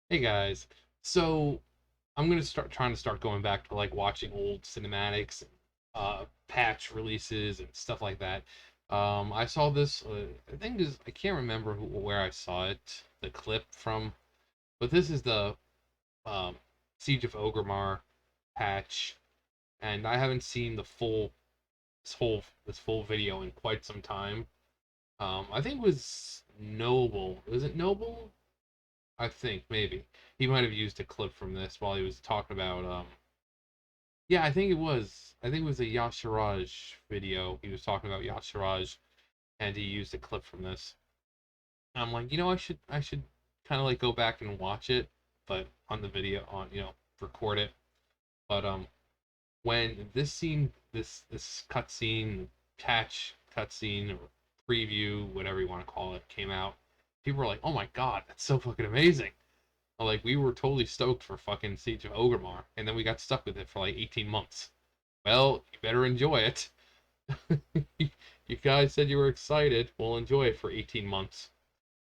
Hey guys, so I'm gonna start trying to start going back to like watching old cinematics, patch releases and stuff like that. I saw this. I think is I can't remember where I saw it, the clip from, but this is the um, Siege of Orgrimmar patch, and I haven't seen the full this full video in quite some time. I think it was Noble. Was it Noble? I think maybe he might have used a clip from this while he was talking about yeah, I think it was. I think it was a Yashiraj video. He was talking about Yashiraj and he used a clip from this. And I'm like, I should kind of like go back and watch it, but on the video on, record it. But when this cutscene, patch cutscene or preview, whatever you want to call it, came out, people were like, "Oh my God, that's so fucking amazing." Like we were totally stoked for fucking Siege of Orgrimmar, and then we got stuck with it for like 18 months. Well, you better enjoy it. You guys said you were excited. We'll enjoy it for 18 months.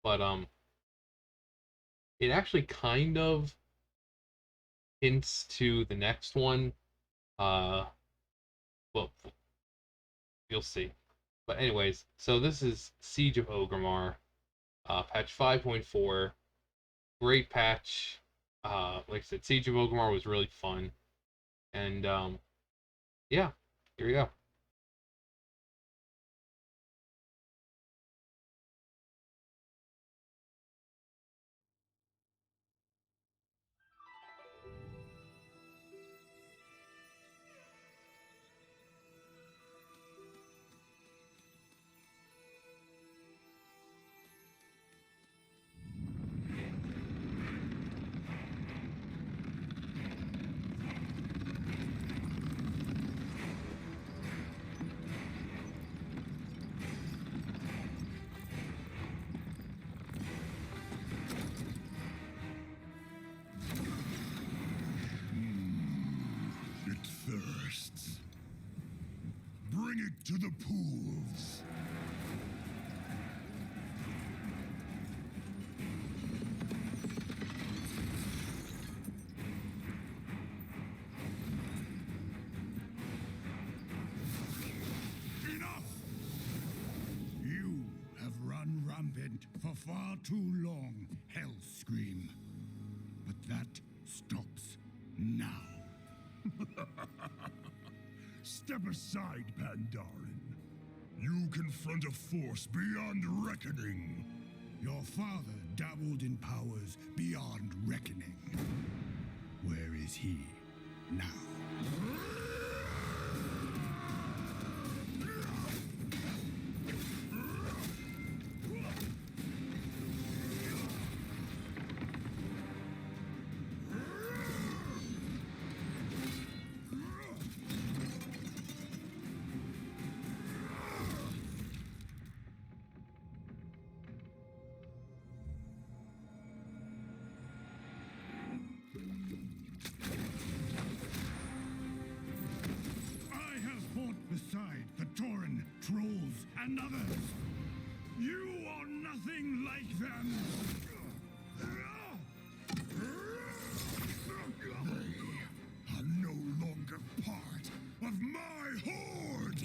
But it actually kind of hints to the next one. Uh, well, you'll see. But anyways, so this is Siege of Orgrimmar, patch 5.4. Great patch. Like I said, Siege of Orgrimmar was really fun, and yeah, here we go. It thirsts. Bring it to the pools. Enough! You have run rampant for far too long, Hellscream. But that stops now. Step aside, Pandarin. You confront a force beyond reckoning. Your father dabbled in powers beyond reckoning. Where is he now? I have fought beside the Tauren, trolls, and others. You are nothing like them. They are no longer part of my horde.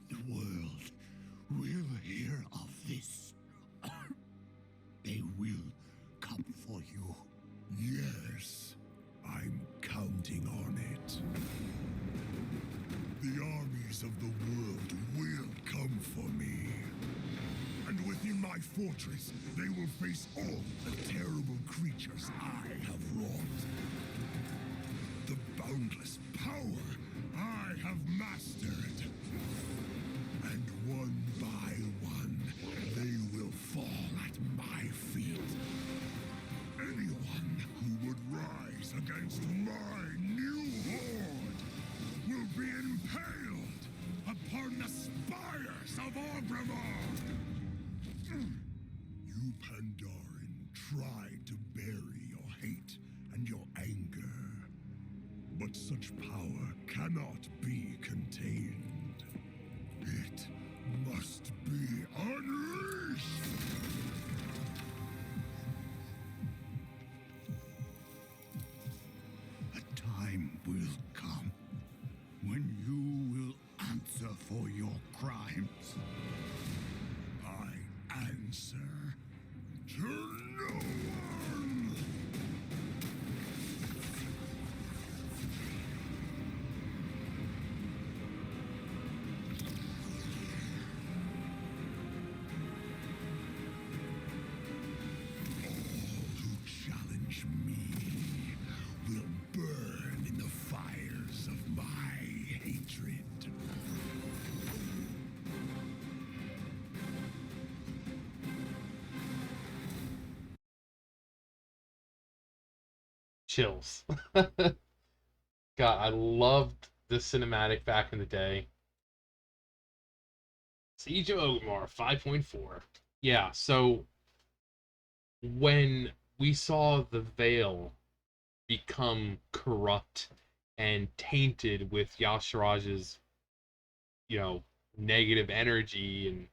The world will hear of this. They will come for you. Yes, I'm counting on it. The armies of the world will come for me. And within my fortress, they will face all the terrible creatures I have wrought. The boundless power I have mastered. And one by one, they will fall at my feet. Anyone who would rise against my new horde will be impaled upon the spires of Orgrimmar. You Pandarin tried to bury your hate and your anger, but such power cannot be contained. It must be for your crimes. I answer to no one. Who challenge me will burn in the fires of my hatred. Chills. God, I loved the cinematic back in the day. Siege of Orgrimmar 5.4. Yeah, so when we saw the Veil become corrupt and tainted with Yashiraj's, negative energy, and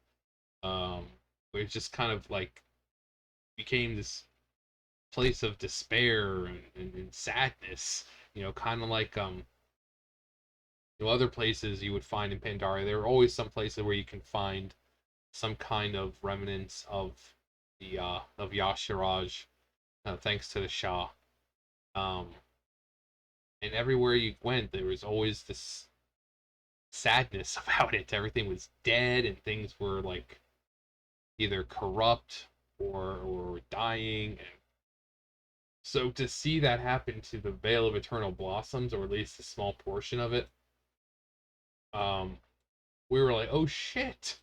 where it just kind of like became this place of despair and sadness, kind of like other places you would find in Pandaria. There are always some places where you can find some kind of remnants of the of Yashiraj, thanks to the Shah. Um, and everywhere you went, there was always this sadness about it. Everything was dead, and things were like either corrupt or dying. And so to see that happen to the Veil of Eternal Blossoms, or at least a small portion of it, um, we were like, oh shit,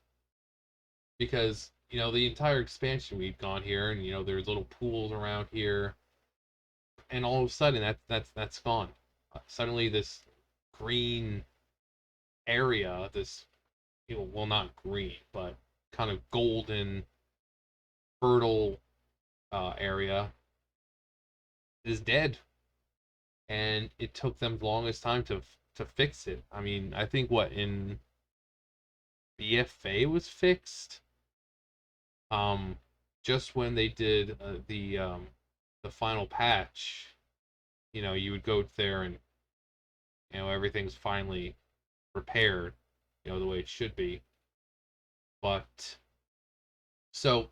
because the entire expansion we'd gone here, and there's little pools around here, and all of a sudden that's gone. Suddenly this green area, this well, not green, but kind of golden, fertile area is dead, and it took them the longest time to fix it. I mean, I think what in BFA was fixed, um, just when they did the final patch. You would go there and everything's finally repaired, the way it should be. But so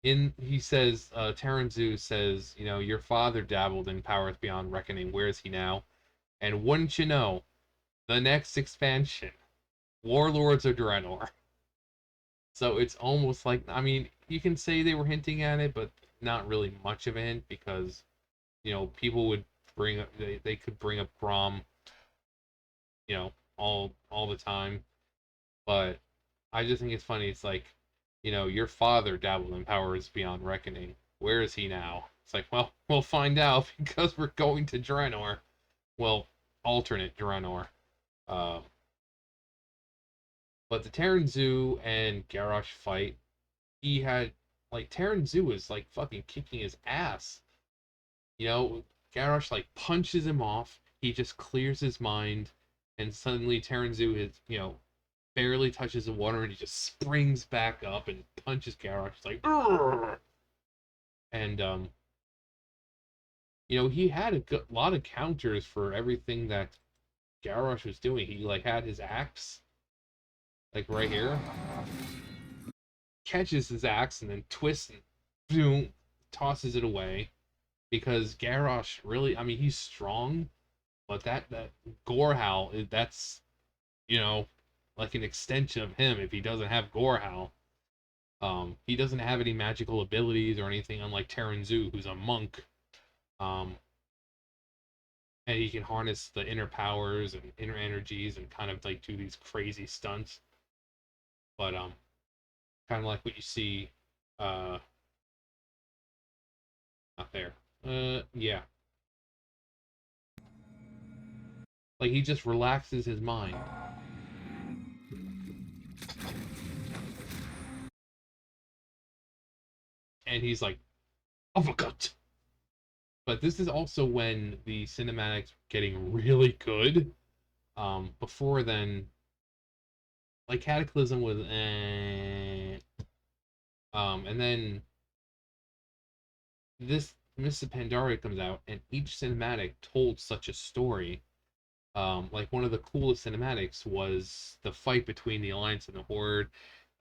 in he says, Taranzu says, your father dabbled in powers beyond reckoning. Where is he now? And wouldn't you know, the next expansion, Warlords of Draenor. So it's almost like, I mean, you can say they were hinting at it, but not really much of a hint, because people would bring up, they could bring up Grom, all the time. But I just think it's funny. It's like, your father dabbled in powers beyond reckoning. Where is he now? It's like, well, we'll find out because we're going to Draenor. Well, alternate Draenor. Um, but the Terran Zoo and Garrosh fight, he had, like, Terran Zoo was like fucking kicking his ass. Garrosh like punches him off. He just clears his mind, and suddenly Terran Zoo is, barely touches the water, and he just springs back up and punches Garrosh. It's like, "Urgh!" And he had a lot of counters for everything that Garrosh was doing. He like had his axe, like right here, catches his axe and then twists and boom, tosses it away. Because Garrosh really, I mean, he's strong, but that Gorehowl, that's you know like an extension of him. If he doesn't have Gorehowl, he doesn't have any magical abilities or anything, unlike Terran Zoo, who's a monk. Um, and he can harness the inner powers and inner energies and kind of like do these crazy stunts. But kind of like what you see, uh, not there. Yeah, like he just relaxes his mind, and he's like, uppercut. But this is also when the cinematics were getting really good. Before then, like Cataclysm was, and then this Mists of Pandaria comes out, and each cinematic told such a story Like one of the coolest cinematics was the fight between the Alliance and the Horde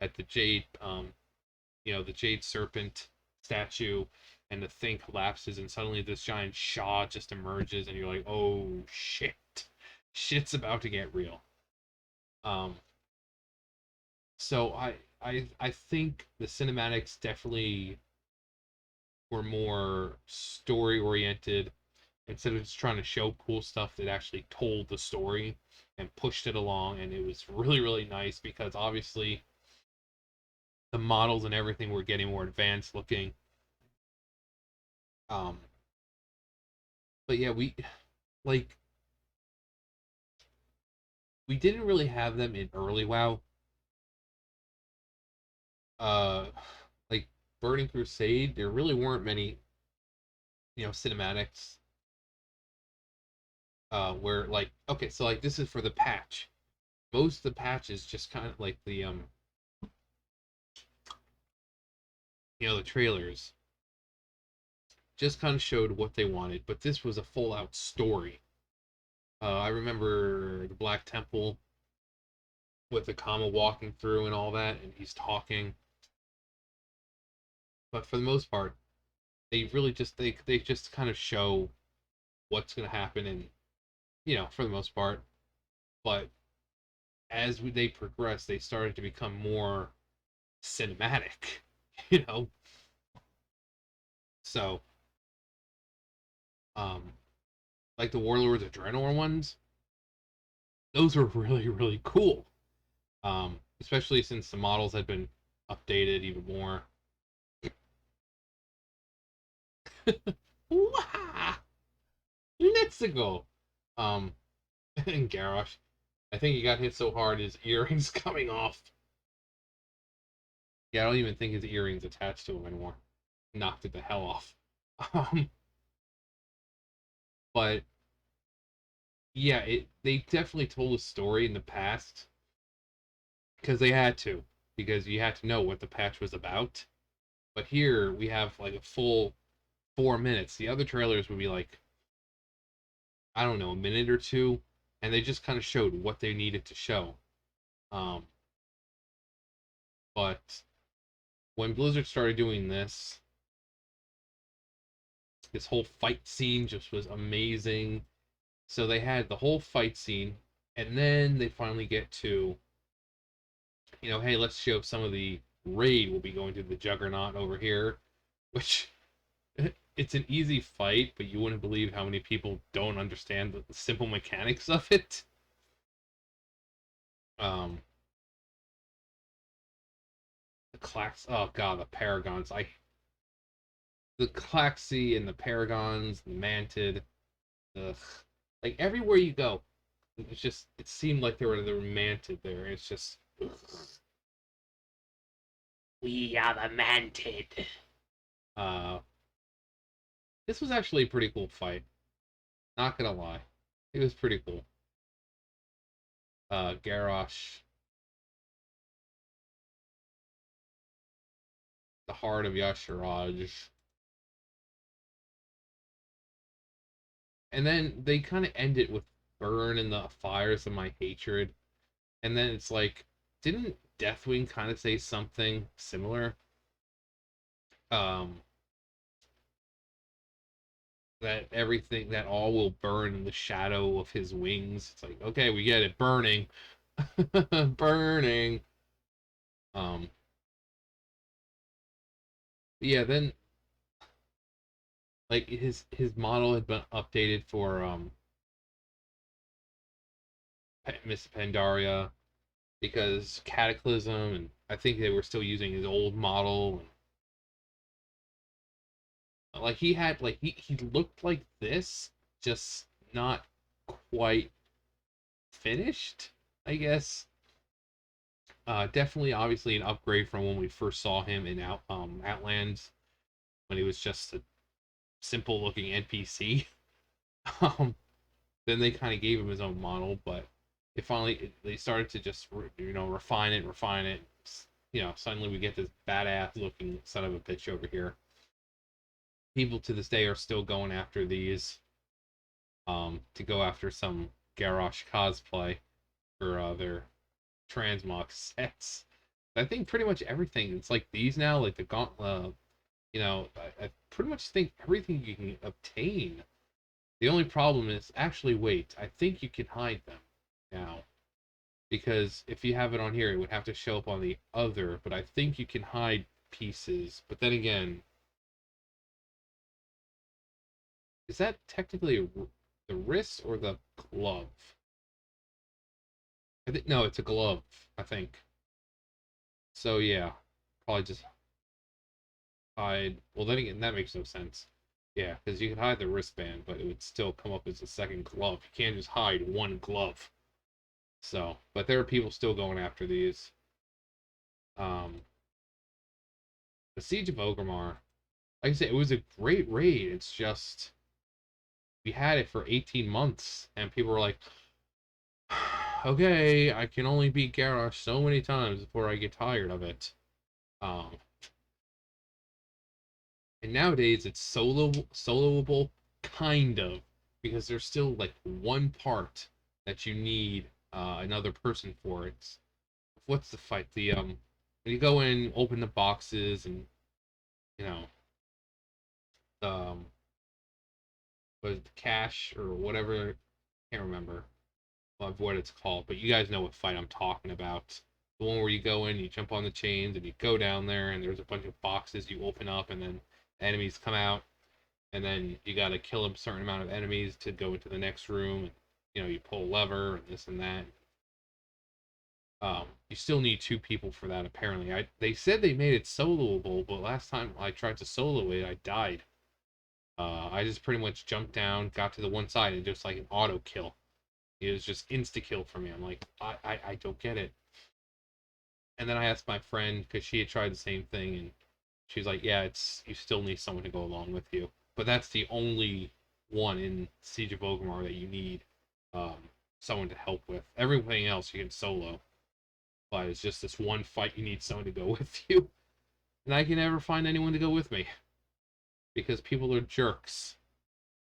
at the Jade, the Jade Serpent statue, and the thing collapses, and suddenly this giant Shaw just emerges, and you're like, oh shit, shit's about to get real. Um, so I think the cinematics definitely were more story oriented instead of just trying to show cool stuff that actually told the story and pushed it along. And it was really, really nice because obviously the models and everything were getting more advanced looking. Um, but yeah, like we didn't really have them in early WoW. Uh, like Burning Crusade, there really weren't many, cinematics. Where like okay, so like this is for the patch. Most of the patches just kind of like the trailers just kind of showed what they wanted, but this was a full out story. I remember the Black Temple with the Kama walking through and all that, and he's talking. But for the most part, they really just they just kind of show what's going to happen, and for the most part. But as they progressed, they started to become more cinematic, you know. So, um, like the Warlords of Draenor ones, those were really really cool. Especially since the models had been updated even more. Wah! Let's go. Um, and Garrosh, I think he got hit so hard his earrings coming off. Yeah, I don't even think his earrings attached to him anymore. Knocked it the hell off. Um, but yeah, they definitely told a story in the past because they had to, because you had to know what the patch was about. But here we have like a full 4 minutes. The other trailers would be like, I don't know, a minute or two, and they just kind of showed what they needed to show. Um, but when Blizzard started doing this whole fight scene just was amazing. So they had the whole fight scene, and then they finally get to, hey, let's show some of the raid. We'll be going to the Juggernaut over here, which it's an easy fight, but you wouldn't believe how many people don't understand the simple mechanics of it. Um, the class, oh god, the Paragons. The Klaxi and the Paragons, the Mantid, ugh. Like everywhere you go, it seemed like they were Mantid there. It's just ugh. We are the Mantid. Uh, this was actually a pretty cool fight. Not gonna lie, it was pretty cool. Garrosh, the heart of Yasharaj, and then they kind of end it with burn in the fires of my hatred, and then it's like, didn't Deathwing kind of say something similar? Um, that everything that all will burn in the shadow of his wings. It's like, okay, we get it, burning, burning. Um, yeah, then like his model had been updated for Miss Pandaria because Cataclysm, and I think they were still using his old model. And, like he had like he looked like this, just not quite finished, I guess. Definitely, obviously, an upgrade from when we first saw him in Outlands, when he was just a simple looking NPC. um, then they kind of gave him his own model, but they started to just refine it. Suddenly we get this badass looking son of a bitch over here. People to this day are still going after these, to go after some Garrosh cosplay for their transmog sets. I think pretty much everything. It's like these now, like the gauntlet. I pretty much think everything you can obtain. The only problem is actually wait. I think you can hide them now because if you have it on here, it would have to show up on the other. But I think you can hide pieces. But then again, is that technically the wrist or the glove? I think no, it's a glove. I think. So yeah, probably just hide. Well, then again, that makes no sense. Yeah, because you could hide the wristband, but it would still come up as a second glove. You can't just hide one glove. So, but there are people still going after these. Um, the Siege of Orgrimmar, like I said, it was a great raid. It's just we had it for 18 months, and people were like, "Okay, I can only beat Garrosh so many times before I get tired of it." Um, and nowadays it's soloable, kind of, because there's still like one part that you need another person for. It's what's the fight? The when you go in, open the boxes, and you know um was it the cash or whatever? Can't remember of what it's called, but you guys know what fight I'm talking about. The one where you go in, you jump on the chains, and you go down there, and there's a bunch of boxes you open up, and then enemies come out, and then you got to kill a certain amount of enemies to go into the next room. And, you pull a lever and this and that. You still need two people for that. Apparently, they said they made it soloable, but last time I tried to solo it, I died. I just pretty much jumped down, got to the one side, and just like an auto kill. It was just insta kill for me. I'm like, I don't get it. And then I asked my friend because she had tried the same thing, and she's like, yeah, it's you still need someone to go along with you. But that's the only one in Siege of Orgrimmar that you need someone to help with. Everything else you can solo, but it's just this one fight you need someone to go with you. And I can never find anyone to go with me because people are jerks.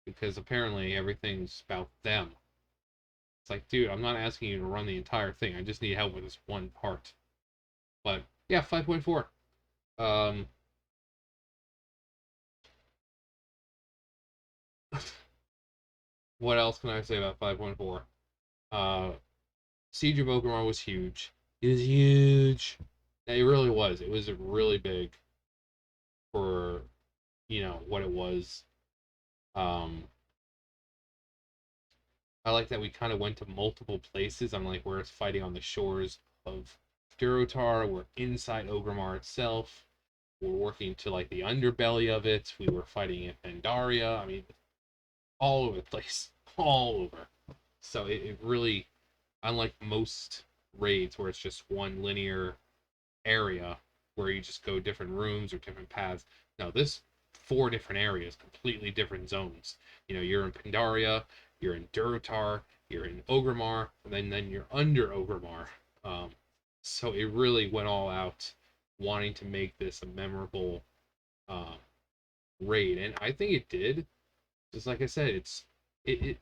Because apparently everything's about them. It's like, dude, I'm not asking you to run the entire thing. I just need help with this one part. But yeah, 5.4. Um, what else can I say about 5.4? Uh, Siege of Orgrimmar was huge. It was huge. It really was. It was really big for what it was. Um, I like that we kind of went to multiple places. I'm like, we're fighting on the shores of Durotar. We're inside Orgrimmar itself. We're working to like the underbelly of it. We were fighting in Pandaria. I mean, all over the place, all over. So it really, unlike most raids where it's just one linear area where you just go different rooms or different paths. No, this four different areas, completely different zones. You're in Pandaria, you're in Durotar, you're in Orgrimmar, and then you're under Orgrimmar. So it really went all out, wanting to make this a memorable uh, raid, and I think it did. Just like I said, it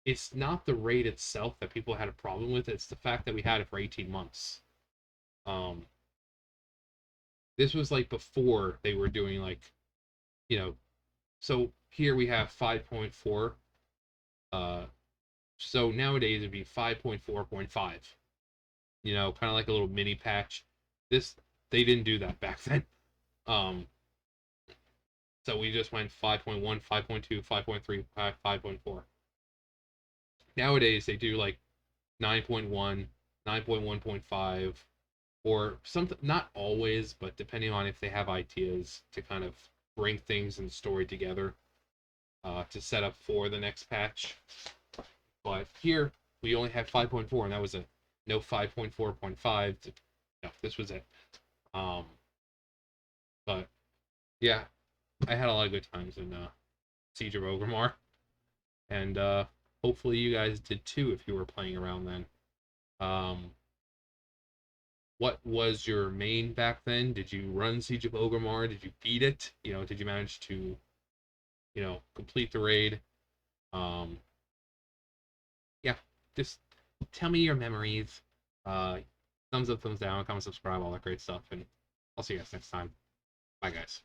it's not the raid itself that people had a problem with. It's the fact that we had it for 18 months. Um, this was like before they were doing like, you know, so here we have 5.4. Uh, so nowadays it'd be 5.4.5. Kind of like a little mini patch. This they didn't do that back then. Um, so we just went 5.1, 5.2, 5.3, 5.4. Nowadays they do like 9.1, 9.1.5, or something, not always, but depending on if they have ideas to kind of bring things in the story together to set up for the next patch. But here we only had 5.4, and that was a no 5.4.5. No, this was it. Um, but yeah, I had a lot of good times in Siege of Orgrimmar, and hopefully you guys did too if you were playing around then. Um, what was your main back then? Did you run Siege of Orgrimmar? Did you beat it? Did you manage to, complete the raid? Um, yeah, just tell me your memories. Thumbs up, thumbs down, comment, subscribe, all that great stuff, and I'll see you guys next time. Bye, guys.